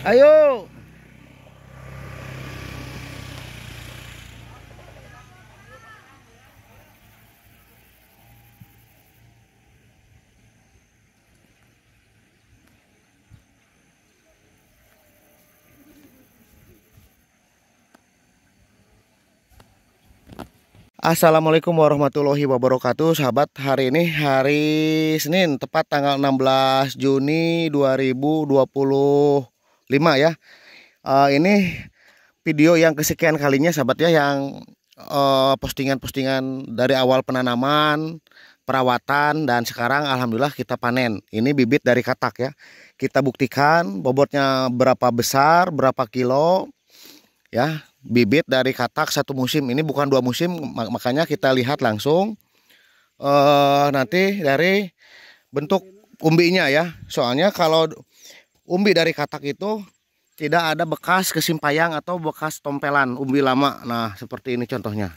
Ayo. Assalamualaikum warahmatullahi wabarakatuh, sahabat. Hari ini hari Senin, tepat tanggal 16 Juni 2025 ya. Ini video yang kesekian kalinya, sahabat ya, yang postingan-postingan dari awal penanaman, perawatan, dan sekarang alhamdulillah kita panen. Ini bibit dari katak ya. Kita buktikan bobotnya berapa besar, berapa kilo ya. Bibit dari katak satu musim, ini bukan dua musim, makanya kita lihat langsung nanti dari bentuk umbinya ya. Soalnya kalau umbi dari katak itu tidak ada bekas kesimpayang atau bekas tompelan umbi lama. Nah seperti ini contohnya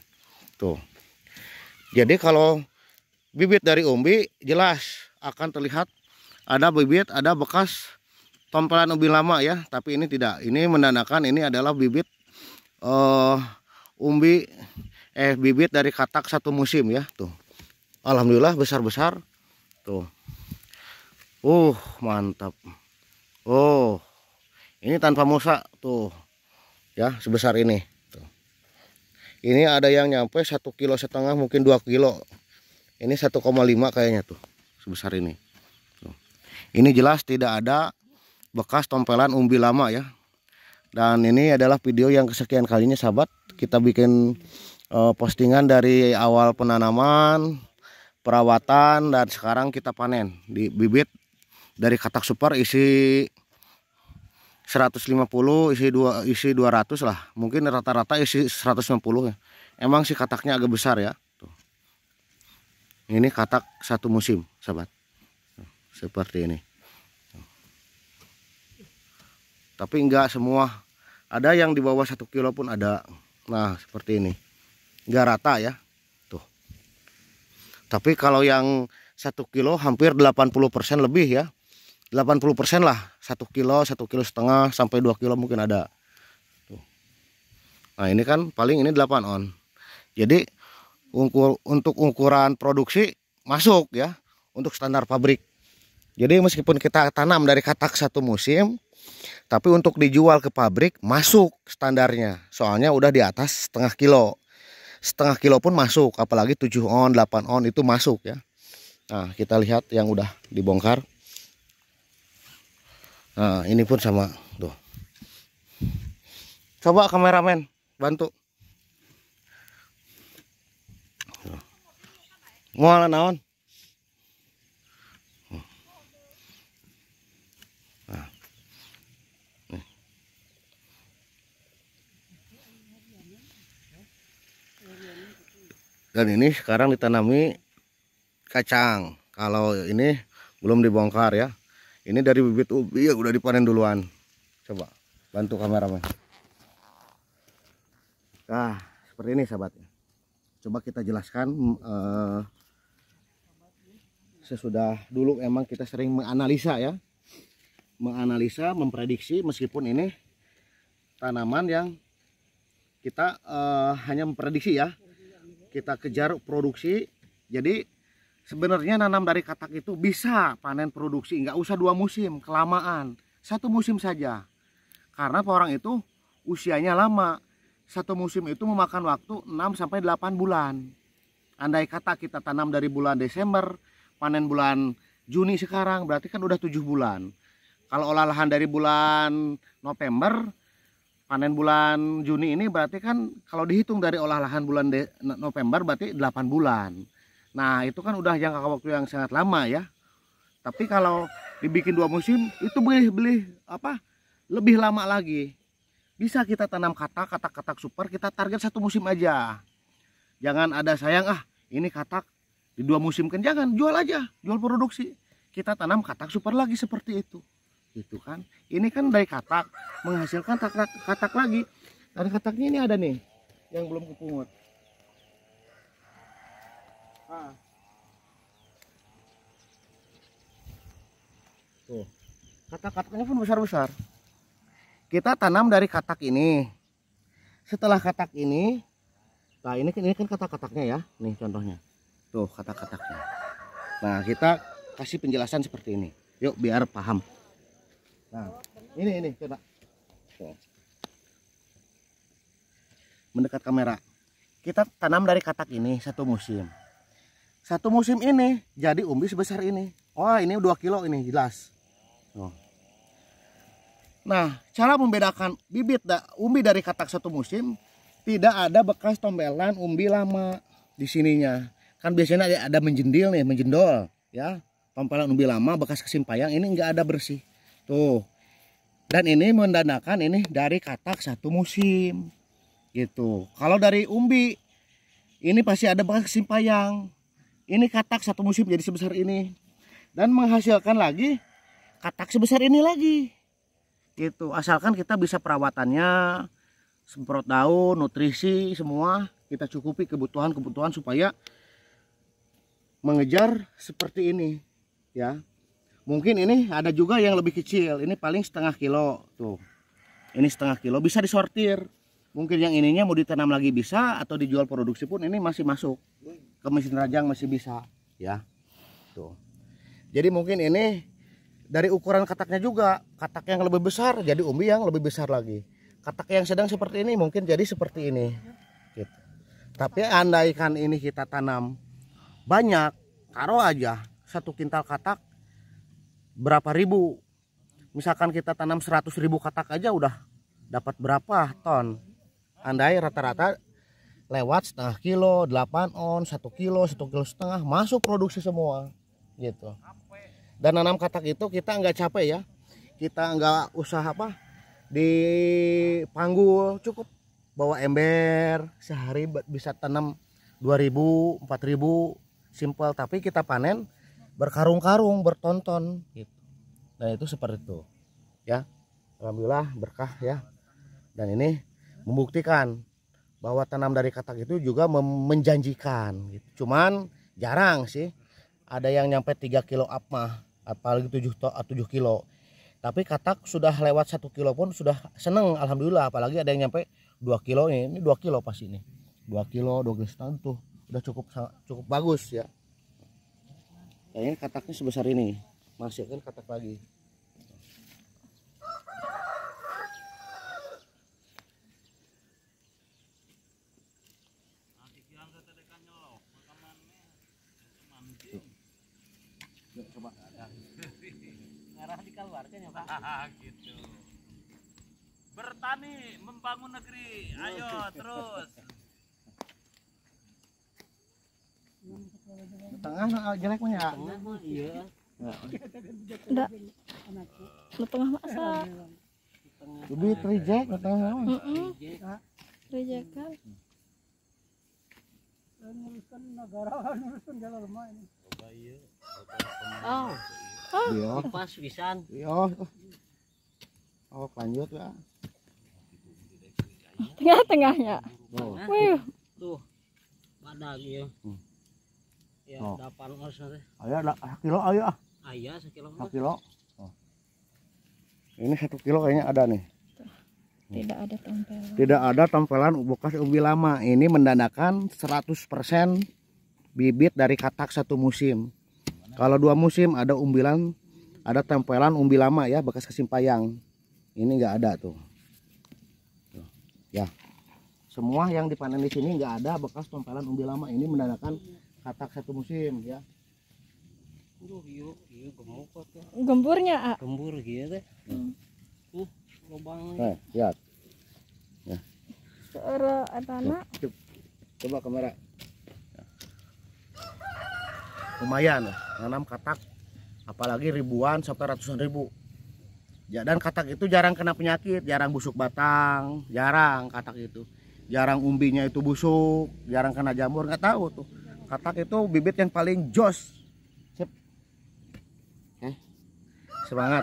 tuh. Jadi kalau bibit dari umbi jelas akan terlihat ada bibit, ada bekas tompelan umbi lama ya. Tapi ini tidak, ini menandakan ini adalah bibit bibit dari katak satu musim ya tuh. Alhamdulillah besar-besar tuh. Mantap. Ini tanpa musa tuh ya, sebesar ini tuh. Ini ada yang nyampe 1,5 kilo, mungkin 2 kilo. Ini 1,5 kayaknya tuh, sebesar ini tuh. Ini jelas tidak ada bekas tompelan umbi lama ya. Dan ini adalah video yang kesekian kalinya, sahabat. Kita bikin postingan dari awal penanaman, perawatan, dan sekarang kita panen. Di bibit dari katak super isi 150, isi 200 lah. Mungkin rata-rata isi 150 ya. Emang si kataknya agak besar ya. Tuh. Ini katak satu musim, sahabat. Seperti ini. Tapi enggak semua, ada yang di bawah 1 kilo pun ada. Nah seperti ini, enggak rata ya tuh. Tapi kalau yang 1 kilo hampir 80% lebih ya, 80% lah. 1 kilo, 1,5 kilo sampai 2 kilo mungkin ada tuh. Nah ini kan paling ini 8 on. Jadi untuk ukuran produksi masuk ya, untuk standar pabrik. Jadi meskipun kita tanam dari katak satu musim, tapi untuk dijual ke pabrik masuk standarnya. Soalnya udah di atas setengah kilo. Setengah kilo pun masuk, apalagi 7 on, 8 on itu masuk ya. Nah kita lihat yang udah dibongkar. Nah ini pun sama tuh. Coba kameramen bantu. Mual naon? Dan ini sekarang ditanami kacang. Kalau ini belum dibongkar ya. Ini dari bibit ubi yang udah dipanen duluan. Coba bantu kameramen. Nah seperti ini, sahabat. Coba kita jelaskan. Sesudah dulu emang kita sering menganalisa ya. Menganalisa, memprediksi, meskipun ini tanaman yang kita hanya memprediksi ya. Kita kejar produksi. Jadi sebenarnya nanam dari katak itu bisa panen produksi, nggak usah 2 musim, kelamaan. 1 musim saja. Karena orang itu usianya lama. 1 musim itu memakan waktu 6 sampai 8 bulan. Andai kata kita tanam dari bulan Desember, panen bulan Juni sekarang, berarti kan udah 7 bulan. Kalau olah lahan dari bulan November, panen bulan Juni ini berarti kan kalau dihitung dari olah lahan bulan November berarti 8 bulan. Nah itu kan udah jangka waktu yang sangat lama ya. Tapi kalau dibikin 2 musim itu lebih lama lagi. Bisa kita tanam katak super, kita target 1 musim aja. Jangan ada sayang ini katak di 2 musim kan, jangan, jual aja, jual produksi. Kita tanam katak super lagi seperti itu. gitu kan. Ini kan dari katak menghasilkan katak lagi. Dan kataknya ini ada nih yang belum kepungut. Nah. Tuh, katak-kataknya pun besar-besar. Kita tanam dari katak ini. Setelah katak ini, nah ini kan katak-kataknya ya, nih contohnya. Tuh katak-kataknya. Nah kita kasih penjelasan seperti ini. Yuk biar paham. Nah ini coba. Tuh. Mendekat kamera. Kita tanam dari katak ini satu musim. Satu musim ini jadi umbi sebesar ini. Wah ini 2 kilo ini jelas. Tuh. Nah, cara membedakan bibit umbi dari katak satu musim, tidak ada bekas tombelan umbi lama di sininya. Kan biasanya ada menjendil nih, menjendol, ya. Tombelan umbi lama bekas kesimpayang ini enggak ada bersih. Tuh. Dan ini mendandakan ini dari katak satu musim. Gitu. Kalau dari umbi ini pasti ada bekas kesimpayang. Ini katak satu musim jadi sebesar ini. Dan menghasilkan lagi katak sebesar ini lagi. Gitu. Asalkan kita bisa perawatannya, semprot daun, nutrisi semua kita cukupi kebutuhan supaya mengejar seperti ini, ya. Mungkin ini ada juga yang lebih kecil. Ini paling setengah kilo tuh. Ini setengah kilo bisa disortir. Mungkin yang ininya mau ditanam lagi bisa atau dijual produksi pun ini masih masuk ke mesin rajang masih bisa, ya. Tuh. Jadi mungkin ini dari ukuran kataknya juga, katak yang lebih besar jadi umbi yang lebih besar lagi. Katak yang sedang seperti ini mungkin jadi seperti ini. Gitu. Tapi andaikan ini kita tanam banyak, taruh aja 1 kintal katak berapa ribu. Misalkan kita tanam 100.000 katak aja udah dapat berapa ton. Andai rata-rata lewat setengah kilo, 8 on, 1 kilo, 1,5 kilo masuk produksi semua. Gitu. Dan nanam katak itu kita nggak capek ya, kita nggak usah dipanggul, cukup bawa ember sehari bisa tanam 2.000 4.000 simple, tapi kita panen berkarung-karung bertonton gitu. Dan itu seperti itu ya, alhamdulillah berkah ya. Dan ini membuktikan bahwa tanam dari katak itu juga menjanjikan gitu. Cuman jarang sih ada yang nyampe 3 kilo up mah, apalagi 7 kilo. Tapi katak sudah lewat 1 kilo pun sudah seneng alhamdulillah. Apalagi ada yang nyampe 2 kilo ini 2 kilo pas ini. 2 kilo, 2,5 kilo tuh udah cukup bagus ya. Kayaknya kataknya sebesar ini. Masih kan katak lagi. Coba ngarah dikeluarkan ya Pak. Gitu. Bertani membangun negeri, ayo terus. Tengah jelek mah ya. Iya. Enggak. Lu tengah masa. Bibit reject tengah. Reject kan. Nguruskan negara, nguruskan jalan rumah ini. Oh, Iya. pas pisan. Iya. Oh, lanjut ya. Tengah-tengahnya. Oh. Wih, Tuh. Badag ya. Ya, Oh. 8 os teh. Ayo 1 kilo ayo ah. Aya 1 kilo. 1 kilo. Oh. Ini 1 kilo kayaknya ada nih. tidak ada tempelan. Tidak ada tempelan bekas umbi lama. Ini mendandakan 100% bibit dari katak satu musim. Kalau 2 musim ada umbilan, ada tempelan umbi lama ya, bekas kesimpayang. Ini nggak ada tuh. Ya, semua yang dipanen di sini nggak ada bekas tempelan umbi lama. Ini mendandakan katak satu musim ya. Gempurnya, Gembur gitu teh. Lubang. Lihat. Seorang tanah. Coba kamera. Lumayan lah, nanam katak apalagi ribuan sampai ratusan ribu. Ya, dan katak itu jarang kena penyakit, jarang busuk batang, jarang katak itu. Jarang umbinya itu busuk, jarang kena jamur, nggak tahu tuh. Katak itu bibit yang paling jos. Sip. Semangat.